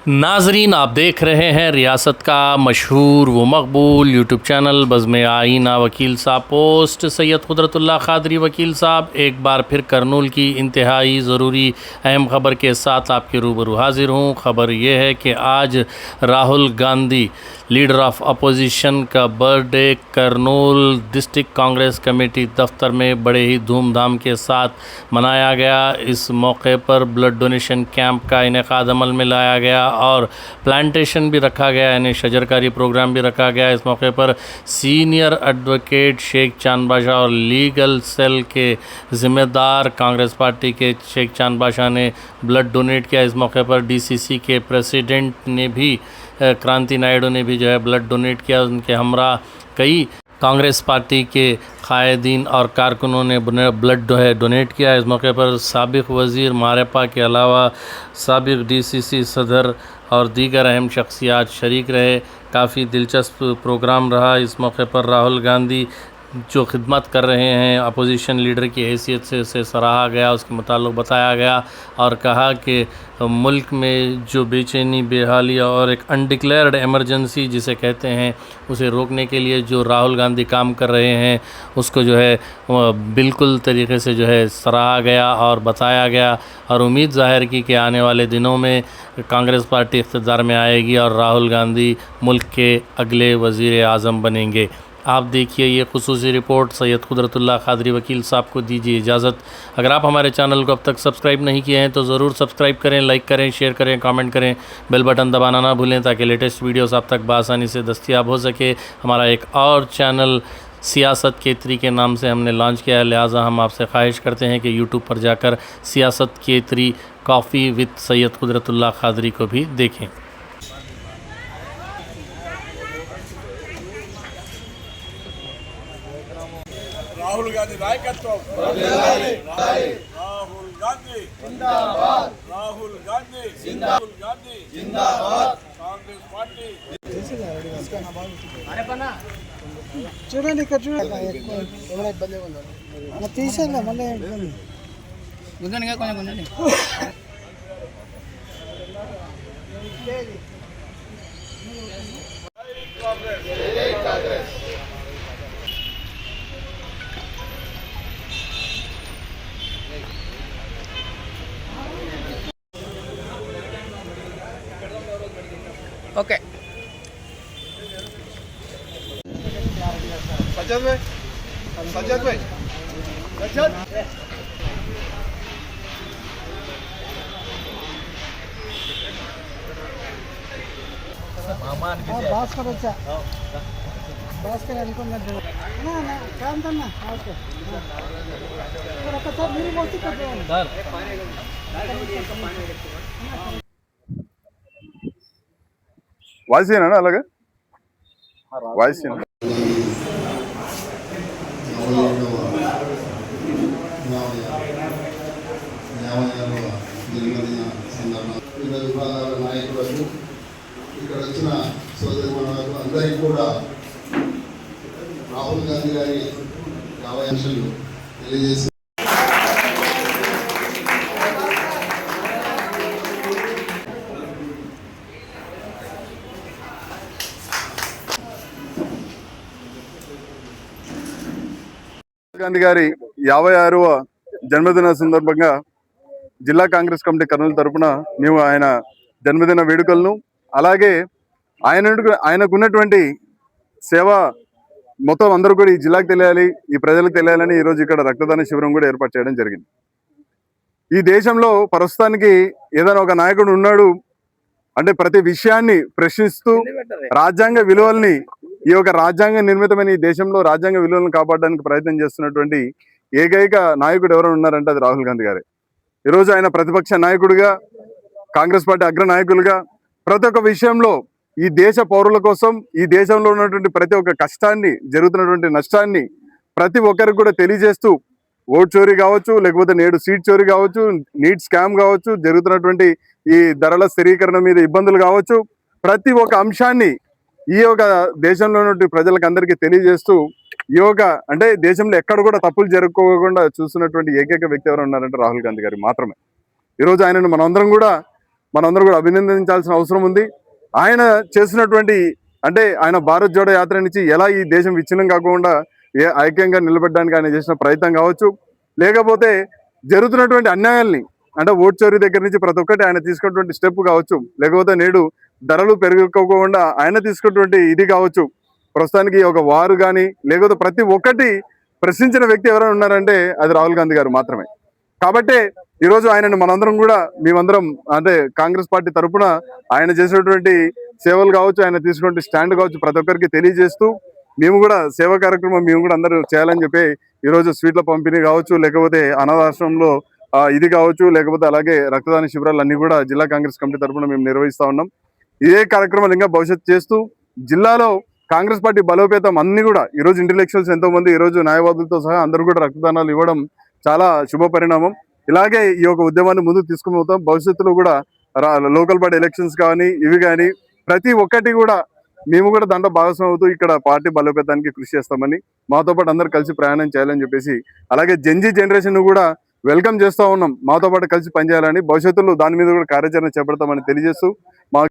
नाजरीन, आप देख रहे हैं रियासत का मशहूर व मकबूल यूट्यूब चैनल बज़्म आईना। वकील साहब पोस्ट सैयद कुदरतुल्लाह क़ादरी वकील साहब एक बार फिर करनूल की इंतहाई ज़रूरी अहम ख़बर के साथ आपके रूबरू हाजिर हूँ। ख़बर यह है कि आज Rahul Gandhi leader of opposition का birthday Kurnool district Congress committee दफ्तर में बड़े ही धूमधाम के साथ मनाया गया। इस मौके पर ब्लड डोनेशन कैंप का इनेकाद अमल में लाया गया और प्लांटेशन भी रखा गया, यानी शजरकारी प्रोग्राम भी रखा गया। इस मौके पर सीनियर एडवोकेट शेख चांद बादशाह और लीगल सेल के ज़िम्मेदार कांग्रेस पार्टी के शेख चांद बादशाह ने ब्लड डोनेट किया। इस मौके पर डीसीसी के प्रेसिडेंट ने भी क्रांति नायडू ने भी जो है ब्लड डोनेट किया। उनके हमरा कई कांग्रेस पार्टी के कायदीन और कारकुनों ने ब्लड डोनेट किया। इस मौके पर साबिक़ वज़ीर मारेपा के अलावा साबिक़ डीसीसी सदर और दीगर अहम शख्सियात शरीक रहे। काफ़ी दिलचस्प प्रोग्राम रहा। इस मौके पर राहुल गांधी जो खिदमत कर रहे हैं अपोजिशन लीडर की हैसियत से उसे सराहा गया, उसके मुताल्लिक़ बताया गया और कहा कि मुल्क में जो बेचैनी, बेहाली और एक अनडिक्लेयर्ड एमरजेंसी जिसे कहते हैं, उसे रोकने के लिए जो राहुल गांधी काम कर रहे हैं उसको जो है बिल्कुल तरीके से जो है सराहा गया और बताया गया और उम्मीद ज़ाहिर की कि आने वाले दिनों में कांग्रेस पार्टी इक़्तिदार में आएगी और राहुल गांधी मुल्क के अगले वज़ीर आज़म बनेंगे। आप देखिए ये खुसूसी रिपोर्ट सैयद कुदरतुल्लाह क़ादरी वकील साहब को दीजिए इजाज़त। अगर आप हमारे चैनल को अब तक सब्सक्राइब नहीं किए हैं तो ज़रूर सब्सक्राइब करें, लाइक करें, शेयर करें, कमेंट करें, बेल बटन दबाना ना भूलें ताकि लेटेस्ट वीडियोस आप तक बआसानी से दस्तयाब हो सके। हमारा एक और चैनल सियासत केतरी के नाम से हमने लॉन्च किया है, लिहाजा हम आपसे ख्वाहिश करते हैं कि यूट्यूब पर जाकर सियासत केतरी कॉफ़ी विद सैयद कुदरतुल्लाह क़ादरी को भी देखें। రాహుల్ గాంధీ నాయకత్వం రాహుల్ గాంధీ జిందాబాద్ రాహుల్ గాంధీ జిందాబాద్ కాంగ్రెస్ పార్టీ చూడండి ఇక్కడ చూడండి ఎవరైనా ఇబ్బంది ఉన్నారు తీసేయాలి మళ్ళీ కొంచెం ఓకే सज्जद भाई భాస్కర్ వచ్చా భాస్కర్ అనుకున్నట్టు కాంతన్నా ఓకే ఒక్కసారి మీరు వచ్చి వాయిస్ ఏనా అలాగే వాయిస్ జన్మదిన సందర్భంగా వివిధ విభాగాల నాయకులకు, ఇక్కడ వచ్చిన సోదరి మనులకు అందరికీ కూడా రాహుల్ గాంధీ గారి 50 అంశాలు తెలియజేసి గాంధీ గారి 56వ జన్మదిన సందర్భంగా జిల్లా కాంగ్రెస్ కమిటీ కర్నూలు తరఫున మేము ఆయన జన్మదిన వేడుకలను, అలాగే ఆయనకున్నటువంటి సేవ మొత్తం అందరూ కూడా ఈ జిల్లాకు తెలియాలి, ఈ ప్రజలకు తెలియాలని ఈరోజు ఇక్కడ రక్తదాన శిబిరం కూడా ఏర్పాటు చేయడం జరిగింది. ఈ దేశంలో ప్రస్తుతానికి ఏదైనా ఒక నాయకుడు ఉన్నాడు అంటే ప్రతి విషయాన్ని ప్రశ్నిస్తూ రాజ్యాంగ విలువల్ని, ఈ యొక్క రాజ్యాంగ నిర్మితమైన ఈ దేశంలో రాజ్యాంగ విలువలను కాపాడడానికి ప్రయత్నం చేస్తున్నటువంటి ఏకైక నాయకుడు ఎవరైనా ఉన్నారంటే అది రాహుల్ గాంధీ గారే. ఈరోజు ఆయన ప్రతిపక్ష నాయకుడిగా, కాంగ్రెస్ పార్టీ అగ్ర నాయకులుగా ప్రతి ఒక్క విషయంలో ఈ దేశ పౌరుల కోసం, ఈ దేశంలో ఉన్నటువంటి ప్రతి ఒక్క కష్టాన్ని, జరుగుతున్నటువంటి నష్టాన్ని ప్రతి ఒక్కరికి కూడా తెలియజేస్తూ, ఓట్ చోరీ కావచ్చు, లేకపోతే నేడు సీట్ చోరీ కావచ్చు, నీట్ స్కామ్ కావచ్చు, జరుగుతున్నటువంటి ఈ ధరల స్థిరీకరణ మీద ఇబ్బందులు కావచ్చు, ప్రతి ఒక్క అంశాన్ని ఈ యొక్క దేశంలో ఉన్నటువంటి ప్రజలకు అందరికీ తెలియజేస్తూ, ఈ యొక్క అంటే దేశంలో ఎక్కడ కూడా తప్పులు జరుపుకోకుండా చూస్తున్నటువంటి ఏకైక వ్యక్తి ఎవరు ఉన్నారంటే రాహుల్ గాంధీ గారు మాత్రమే. ఈరోజు ఆయనను మనందరం కూడా మనందరూ కూడా అభినందించాల్సిన అవసరం ఉంది. ఆయన చేసినటువంటి అంటే ఆయన భారత్ జోడో యాత్ర నుంచి ఎలా ఈ దేశం విచ్ఛిన్నం కాకుండా ఐక్యంగా నిలబడడానికి ఆయన చేసిన ప్రయత్నం కావచ్చు, లేకపోతే జరుగుతున్నటువంటి అన్యాయాల్ని అంటే ఓట్ చోరీ దగ్గర నుంచి ప్రతి ఒక్కటి ఆయన తీసుకున్నటువంటి స్టెప్ కావచ్చు, లేకపోతే నేడు ధరలు పెరుగుకోకుండా ఆయన తీసుకున్నటువంటి ఇది కావచ్చు. ప్రస్తుతానికి ఒక వారు కానీ లేకపోతే ప్రతి ఒక్కటి ప్రశ్నించిన వ్యక్తి ఎవరైనా ఉన్నారంటే అది రాహుల్ గాంధీ గారు మాత్రమే. కాబట్టే ఈరోజు ఆయనను మనందరం కూడా మేమందరం అంటే కాంగ్రెస్ పార్టీ తరఫున ఆయన చేసినటువంటి సేవలు కావచ్చు, ఆయన తీసుకున్న స్టాండ్ కావచ్చు ప్రతి ఒక్కరికి తెలియజేస్తూ మేము కూడా సేవా కార్యక్రమం మేము కూడా అందరూ చేయాలని చెప్పి ఈరోజు స్వీట్ల పంపిణీ కావచ్చు, లేకపోతే అనాథాశ్రమంలో ఇది కావచ్చు, లేకపోతే అలాగే రక్తదాన శిబిరాలు అన్ని కూడా జిల్లా కాంగ్రెస్ కమిటీ తరఫున మేము నిర్వహిస్తా ఉన్నాం. ఇదే కార్యక్రమాలు ఇంకా భవిష్యత్తు చేస్తూ జిల్లాలో కాంగ్రెస్ పార్టీ బలోపేతం అన్ని కూడా ఈరోజు ఇంటెలెక్చువల్స్ ఎంతో మంది ఈరోజు న్యాయవాదులతో సహా అందరూ కూడా రక్తదానాలు ఇవ్వడం చాలా శుభ పరిణామం. ఇలాగే ఈ యొక్క ఉద్యమాన్ని ముందుకు తీసుకుని పోతాం. భవిష్యత్తులో కూడా లోకల్ బాడీ ఎలక్షన్స్ కానీ ఇవి కానీ ప్రతి ఒక్కటి కూడా మేము కూడా దాంట్లో భాగస్వామి అవుతూ ఇక్కడ పార్టీ బలోపేతానికి కృషి చేస్తామని, మాతో పాటు అందరు కలిసి ప్రయాణం చేయాలని చెప్పేసి, అలాగే జెన్జీ జనరేషన్ కూడా వెల్కమ్ చేస్తూ ఉన్నాం, మాతో పాటు కలిసి పనిచేయాలని, భవిష్యత్తులో దాని మీద కూడా కార్యాచరణ చేపడతామని తెలియజేస్తూ మా